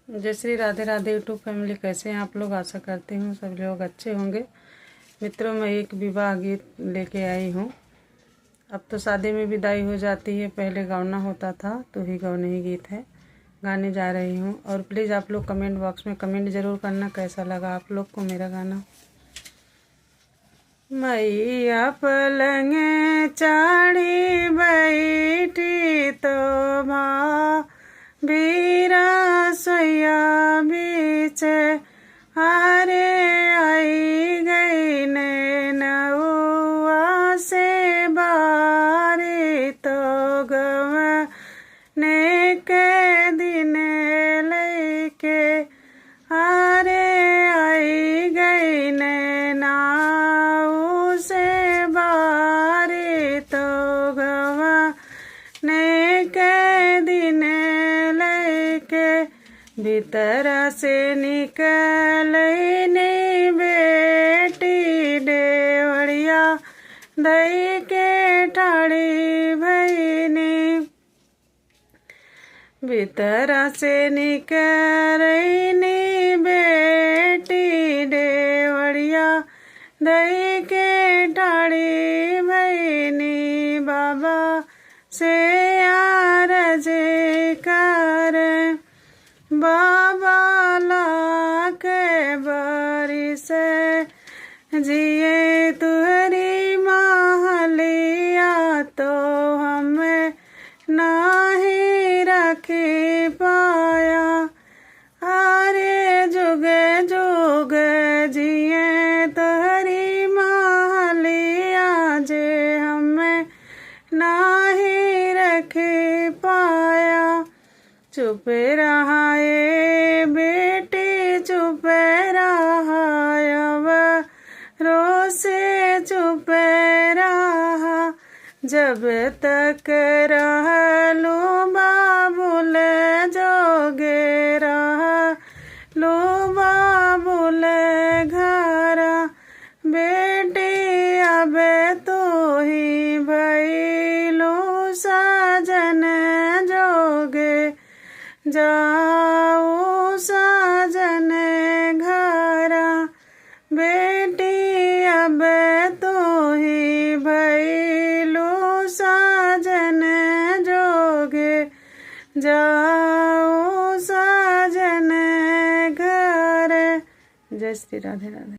जय Shri Radhe Radhe YouTube family, कैसे हैं आप लोग। आशा करती हूँ सब लोग अच्छे होंगे। मित्रों, मैं एक विवाह गीत लेके आई हूँ। अब तो शादी में विदाई हो जाती है, पहले गाना होता था, तो ही गौने ही गीत है, गाने जा रही हूँ। और प्लीज़ आप लोग कमेंट बॉक्स में कमेंट ज़रूर करना कैसा लगा आप लोग को मेरा गाना। मैया पलंग चाड़ी बैठी तो बीरा सोया बीच हारे आई गई ने नौआ से बारी तो गवने के दिन लेके हारे आई गई ने नाऊ से बारी तो गवने के दिन भीतर से निकलने बेटी डेवड़िया दई के ठाड़ी भईनी। भीतर से निकलने बेटी डेवड़िया दई के ठाड़ी भईनी। बाबा से आरज कर बाबा लाख बारिश जिए तुहरी महलिया तो हमें नहीं रख पाया। अरे जुग जुग जिए तुहरी महलिया जे हमें नहीं रख पाया। चुप रहा ये बेटी चुप रहा अब रो से चुप रहा। जब तक रहलू बाबुल जोगे रहलू बाबुल घरा। बेटी अब तो ही भइलू साजन जोगे जाओ साजन घरा। बेटी अब तो ही भइलू साजन जोगे जाओ साजन घर। जय श्री राधे राधे।